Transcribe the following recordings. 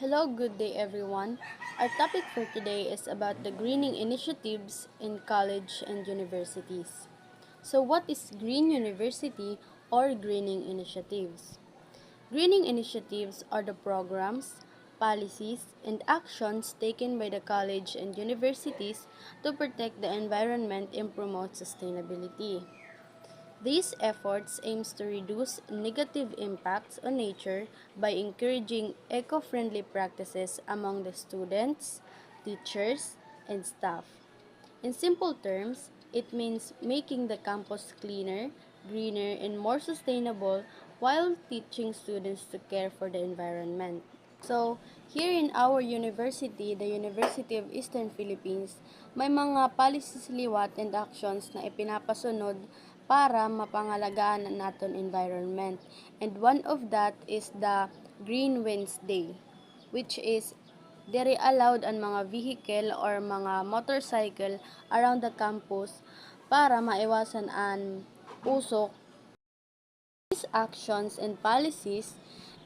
Hello, good day everyone. Our topic for today is about the greening initiatives in college and universities. So, what is Green University or greening initiatives? Greening initiatives are the programs, policies, and actions taken by the college and universities to protect the environment and promote sustainability. These efforts aims to reduce negative impacts on nature by encouraging eco-friendly practices among the students, teachers, and staff. In simple terms, it means making the campus cleaner, greener, and more sustainable while teaching students to care for the environment. So, here in our university, the University of Eastern Philippines, may mga policies, liwat, and actions na ipinapasunod para mapangalagaan naton environment. And one of that is the Green Wednesday, which is diri allowed ang mga vehicle or mga motorcycle around the campus para maiwasan ang usok. These actions and policies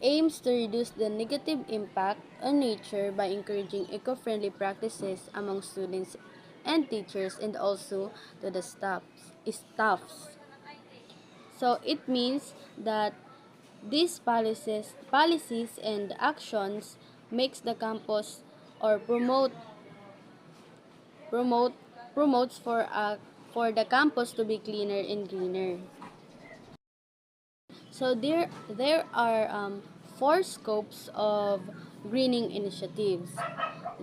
aims to reduce the negative impact on nature by encouraging eco-friendly practices among students and teachers and also to the staffs. So it means that these policies and actions makes the campus or promote promotes for the campus to be cleaner and greener. So there are four scopes of greening initiatives.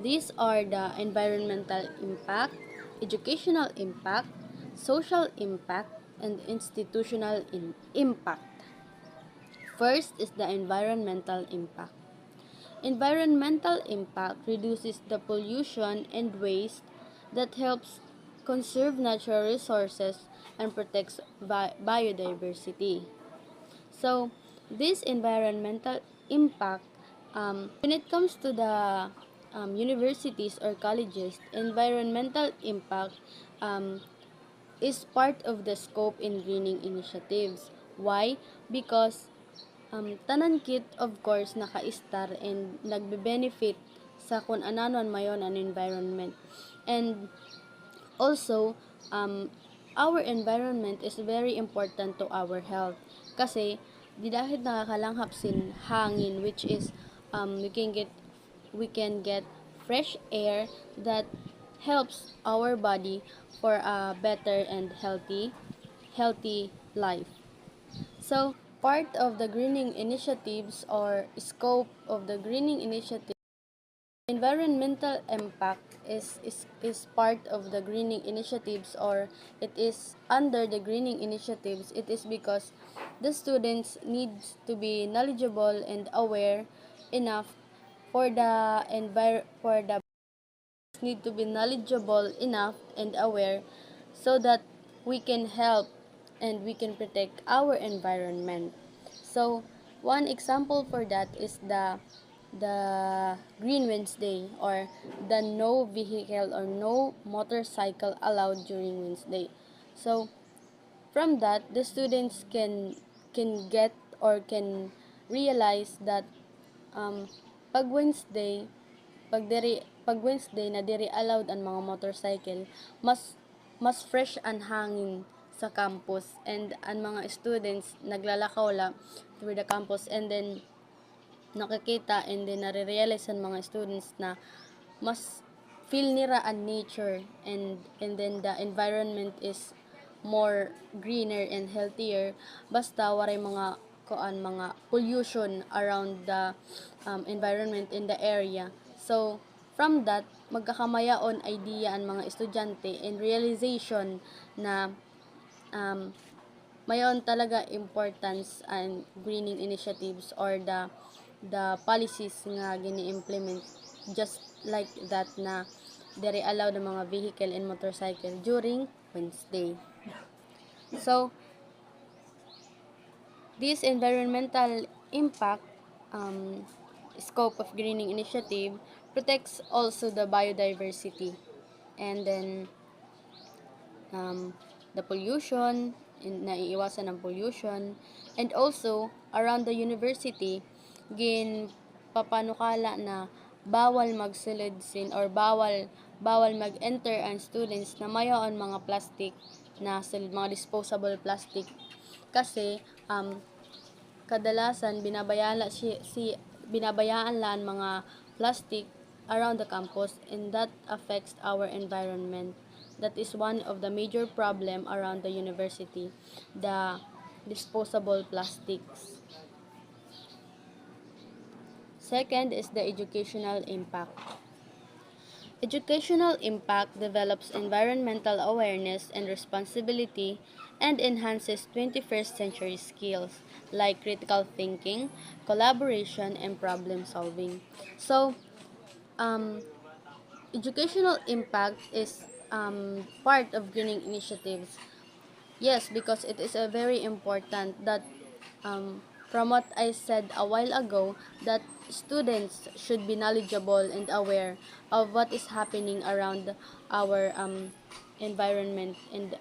These are the environmental impact, educational impact, social impact, and institutional impact. First is the environmental impact. Environmental impact reduces the pollution and waste that helps conserve natural resources and protects biodiversity. So, this environmental impact, when it comes to the universities or colleges, environmental impact um, is part of the scope in greening initiatives. Why? Because tanan kit of course naka-star and nagbe-benefit sa kung ananon mayon ang environment. And also, our environment is very important to our health kasi di dahil nakakalanghap sin hangin which is we can get fresh air that helps our body for a better and healthy life. So, part of the greening initiatives or scope of the greening initiative, environmental impact is part of the greening initiatives, or it is under the greening initiatives. It is because the students need to be knowledgeable and aware enough for the need to be knowledgeable enough and aware so that we can help and we can protect our environment. So, one example for that is the Green Wednesday, or the no vehicle or no motorcycle allowed during Wednesday. So, from that, the students can get or can realize that um, pag Wednesday, pag Wednesday na diri allowed ang mga motorcycle, mas fresh ang hangin sa campus, and ang mga students naglalakaw la through the campus, and then nakikita and then nare-realize ang mga students na mas feel nira ang nature, and then the environment is more greener and healthier basta waray mga pollution around the environment in the area. So from that magkakamayaon idea ang mga estudyante and realization na um, mayon talaga importance and greening initiatives or the policies nga gini-implement, just like that na dere allow ng mga vehicle and motorcycle during Wednesday. So, this environmental impact scope of greening initiative protects also the biodiversity, and then the pollution, naiiwasan ng pollution, and also around the university gin nagpapanukala na bawal magsulod sin or bawal mag-enter ang students na mayoon mga plastic na sulod, mga disposable plastic kasi kadalasan binabayaan lang mga plastic around the campus, and that affects our environment. That is one of the major problem around the university, the disposable plastics. Second is the educational impact. Educational impact develops environmental awareness and responsibility and enhances 21st century skills like critical thinking, collaboration, and problem solving. So, um, educational impact is part of greening initiatives. Yes, because it is a very important that from what I said a while ago, that students should be knowledgeable and aware of what is happening around our environment and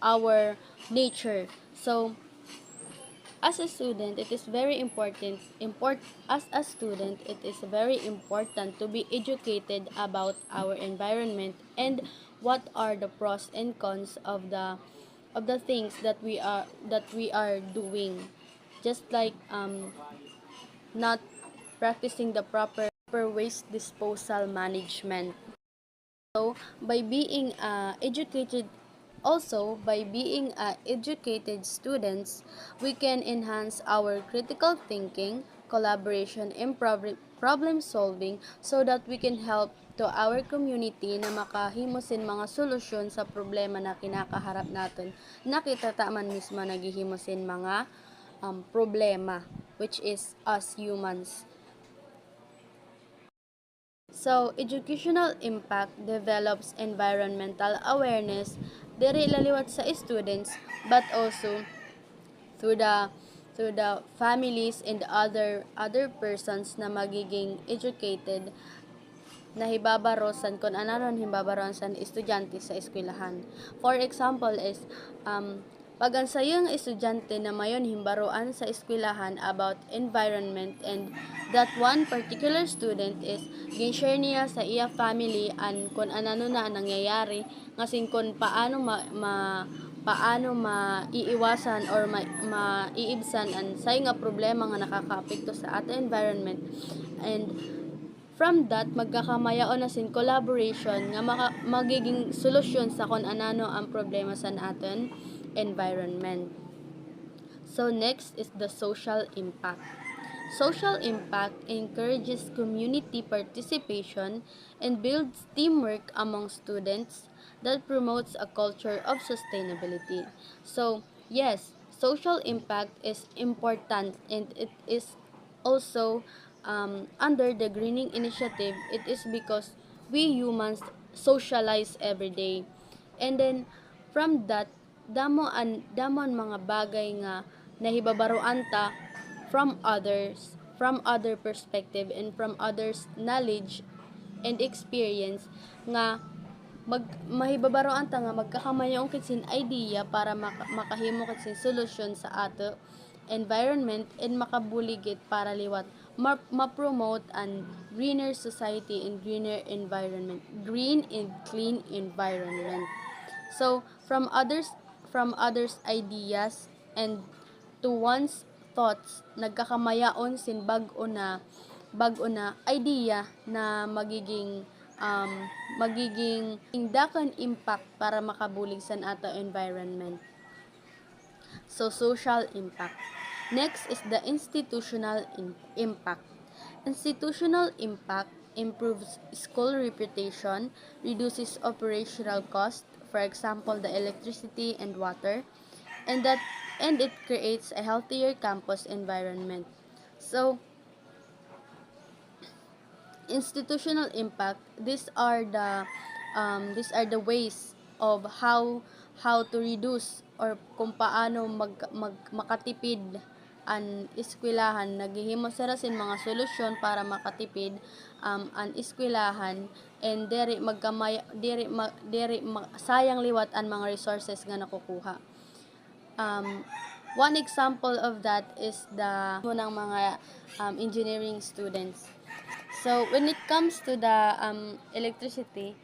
our nature. So, as a student, it is very as a student, it is very important to be educated about our environment and what are the pros and cons of the things that we are doing. Just like not practicing the proper waste disposal management. So, by being educated students, we can enhance our critical thinking, collaboration, and problem solving so that we can help to our community na makahimusin mga solusyon sa problema na kinakaharap natin. Nakitataman mismo naghihimusin mga problema, which is us humans. So, educational impact develops environmental awareness diri laliwat sa students but also through the families and other persons na magiging educated na hibabarosan kung ano ron hibabarosan estudyante sa eskwelahan. For example is pag ang sayong estudyante na mayon himbaroan sa eskwelahan about environment and that one particular student is gin-share niya sa iya family and kung ano na nangyayari ngasin kung paano maiiwasan or maiibsan ang say nga problema nga nakakaapekto sa ating environment, and from that magkakamayaon na sin collaboration nga magiging solusyon sa kung anano ang problema sa ating environment. So next is the social impact. Social impact encourages community participation and builds teamwork among students that promotes a culture of sustainability. So, yes, social impact is important, and it is also under the greening initiative. It is because we humans socialize every day. And then from that, damon mga bagay nga nahibabaruan ta from other perspective and from others knowledge and experience nga mahibabaroan ta nga magkakamayong kitsin idea para makahimo kitsin solusyon sa ato environment and makabuligit para liwat ma-promote an greener society and green and clean environment. So from others ideas and to one's thoughts nagkakamayaon sin bag-o na idea na magiging dakan impact para makabulig sa ato environment. So, social impact. Next is the institutional impact. Institutional impact improves school reputation, reduces operational cost, for example, the electricity and water, and it creates a healthier campus environment. So, institutional impact, these are the ways of how to reduce or kung paano makatipid ang eskwelahan. Naghihimo sila sin mga solusyon para makatipid ang eskwelahan, and sayang liwat ang mga resources nga nakukuha. One example of that is the ng mga engineering students. So when it comes to the electricity,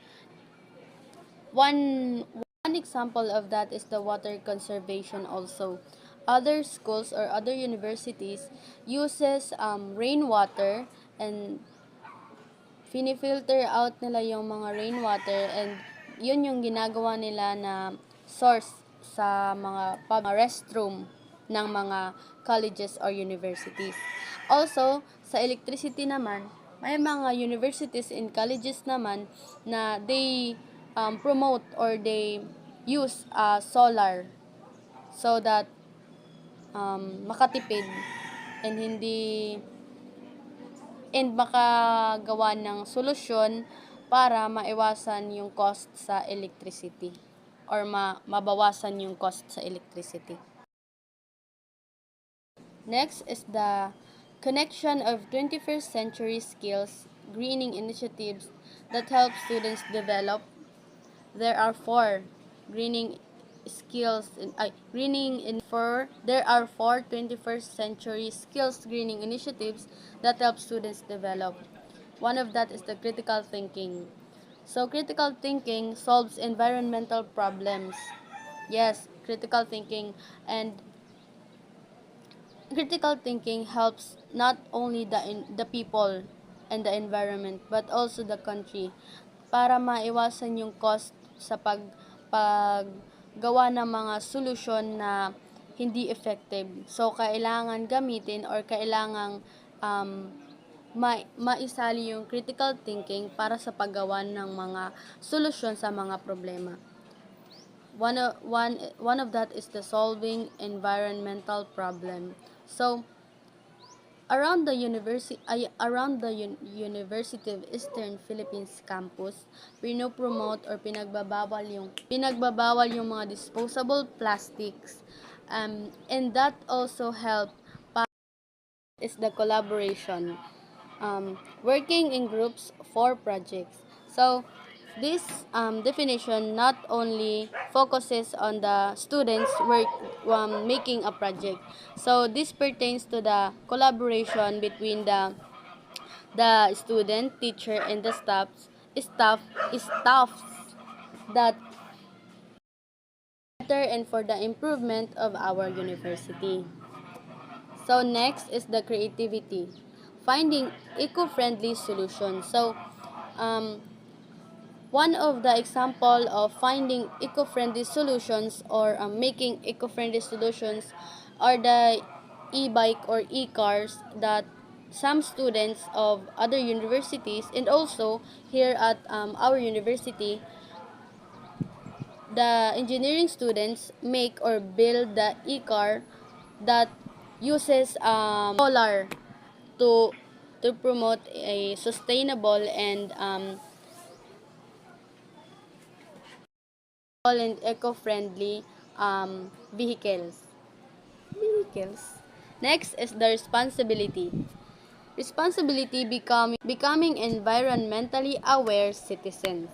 one example of that is the water conservation also. Other schools or other universities uses rainwater, and filter out nila yung mga rainwater, and yun yung ginagawa nila na source sa mga restroom ng mga colleges or universities. Also, sa electricity naman, may mga universities and colleges naman na they promote or they use solar, so that makatipid and hindi and makagawa ng solusyon para maiwasan yung cost sa electricity or mabawasan yung cost sa electricity. Next is the connection of 21st century skills greening initiatives that help students develop. There are four greening skills there are four 21st century skills greening initiatives that help students develop. One of that is the critical thinking. So critical thinking solves environmental problems. Yes, critical thinking helps not only the people and the environment but also the country para maiwasan yung cost sa paggawa ng mga solusyon na hindi effective. So kailangan gamitin or kailangang maisali yung critical thinking para sa paggawa ng mga solusyon sa mga problema. One of that is the solving environmental problem. So around the University of Eastern Philippines campus, pinopromote or pinagbabawal yung mga disposable plastics. And that also help is the collaboration. Working in groups for projects. So this definition not only focuses on the students making a project. So this pertains to the collaboration between the student, teacher, and the staffs that better and for the improvement of our university. So next is the creativity, finding eco-friendly solutions. So one of the example of finding eco-friendly solutions or making eco-friendly solutions are the e-bike or e-cars that some students of other universities and also here at our university, the engineering students make or build the e-car that uses solar to promote a sustainable and eco-friendly vehicles. Next is the responsibility. Responsibility becoming environmentally aware citizens.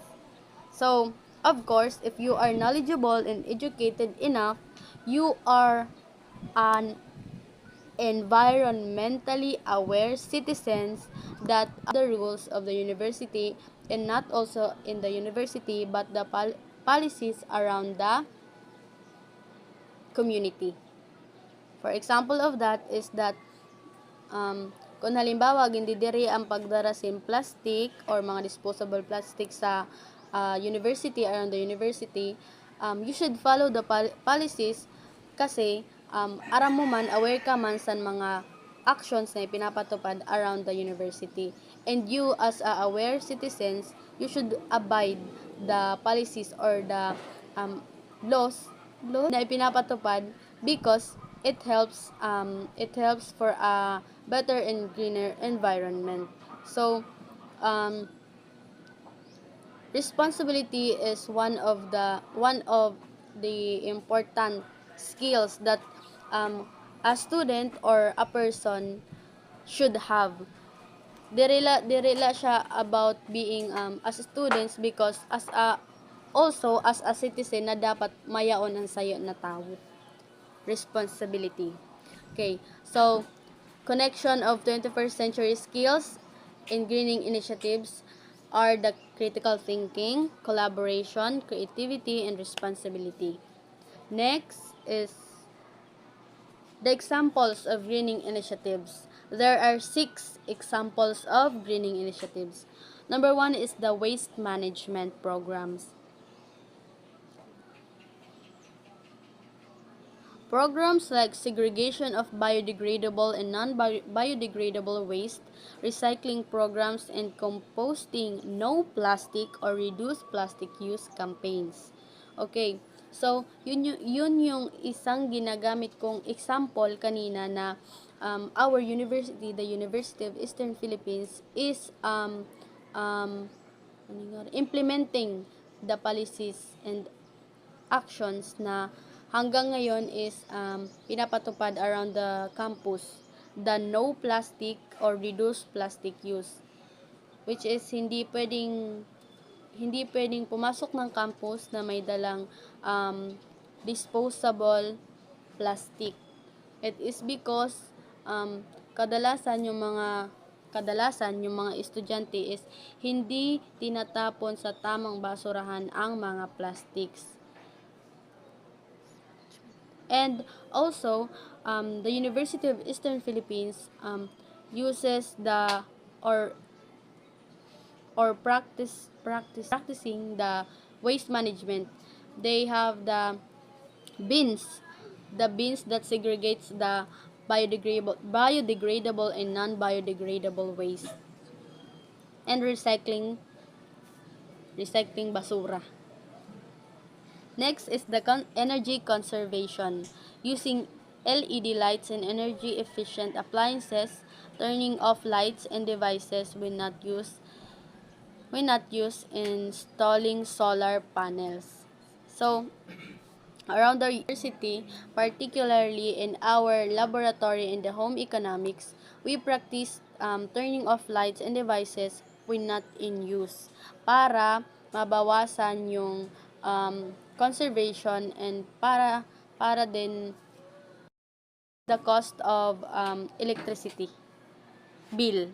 So, of course, if you are knowledgeable and educated enough, you are an environmentally aware citizens that the rules of the university, and not also in the university but the policies around the community. For example of that is that kung halimbawa hindi diri ang pagdarasin plastic or mga disposable plastic sa university, around the university, you should follow the policies kasi aram mo man, aware ka man sa mga actions na ipinapatupad around the university. And you as aware citizens, you should abide the policies or the laws na ipinapatupad because it helps for a better and greener environment. So responsibility is one of the important skills that a student or a person should have. Direla siya about being as students because also as a citizen na dapat mayaon ang sayo na tawo. responsibility. Okay, so connection of 21st century skills in greening initiatives are the critical thinking, collaboration, creativity, and responsibility. Next is the examples of greening initiatives. There are 6 examples of greening initiatives. Number 1 is the waste management programs. Programs like segregation of biodegradable and non-biodegradable waste, recycling programs, and composting no plastic or reduce plastic use campaigns. Okay, so yun yung isang ginagamit kong example kanina na our university, the University of Eastern Philippines, is implementing the policies and actions na hanggang ngayon is pinapatupad around the campus, the no plastic or reduce plastic use, which is hindi pwedeng pumasok ng campus na may dalang disposable plastic. It is because kadalasan yung mga estudyante is hindi tinatapon sa tamang basurahan ang mga plastics. And also, the University of Eastern Philippines uses the or practicing the waste management. They have bins, the bins that segregates the biodegradable and non-biodegradable waste, and recycling basura. Next is the energy conservation, using LED lights and energy efficient appliances, turning off lights and devices when not used, installing solar panels. So, around the university, particularly in our laboratory in the home economics, we practice turning off lights and devices when not in use para mabawasan yung conservation and para din the cost of electricity bill.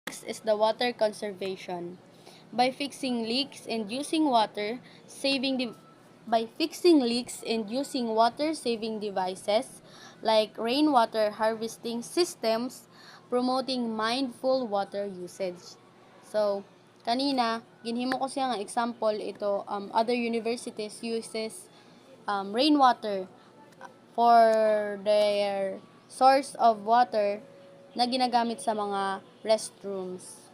Next is the water conservation. By fixing leaks and using water saving devices like rainwater harvesting systems, promoting mindful water usage. So, kanina, ginhimo ko siya nga example ito, other universities uses rainwater for their source of water na ginagamit sa mga restrooms.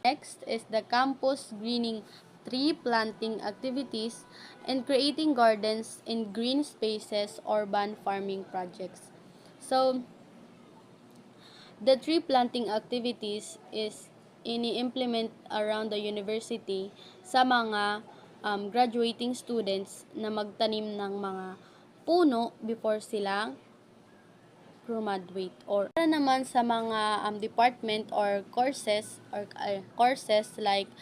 Next is the campus greening, tree planting activities, and creating gardens in green spaces, urban farming projects. So, the tree planting activities is ini-implement around the university sa mga graduating students na magtanim ng mga puno before sila graduate. Or para naman sa mga department or courses like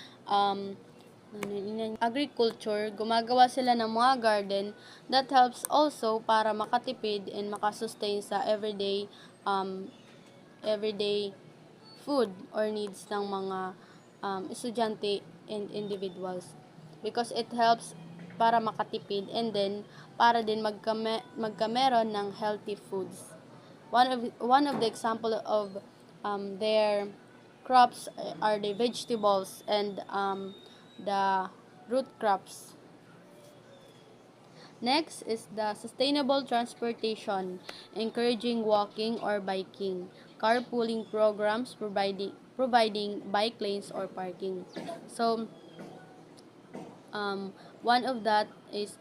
agriculture, gumagawa sila ng mga garden that helps also para makatipid and makasustain sa everyday food or needs ng mga estudyante and individuals, because it helps para makatipid and then para din magkameron ng healthy foods. One of the example of their crops are the vegetables and the root crops. Next is the sustainable transportation, encouraging walking or biking, carpooling programs, providing bike lanes or parking. So, one of that is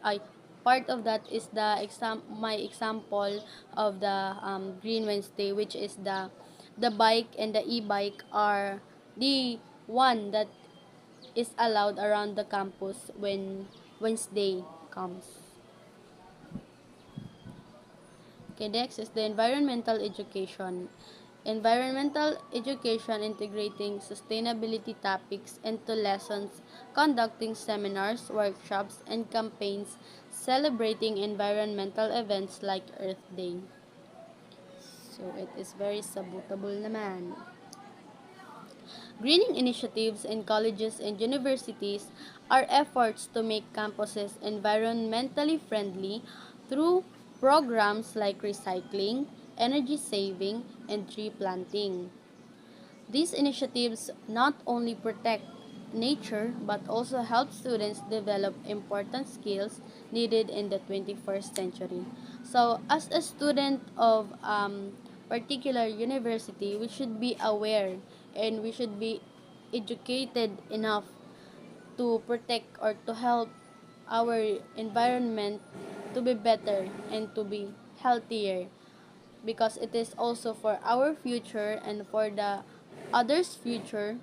part of that is my example of the Green Wednesday, which is the bike and the e-bike are the one that is allowed around the campus when Wednesday comes. Okay, next is the environmental education. Environmental education integrating sustainability topics into lessons, conducting seminars, workshops, and campaigns celebrating environmental events like Earth Day. So it is very sabotable naman. Greening initiatives in colleges and universities are efforts to make campuses environmentally friendly through programs like recycling, energy saving, and tree planting. These initiatives not only protect nature but also help students develop important skills needed in the 21st century. So, as a student of particular university, we should be aware and we should be educated enough to protect or to help our environment to be better and to be healthier, because it is also for our future and for the others' future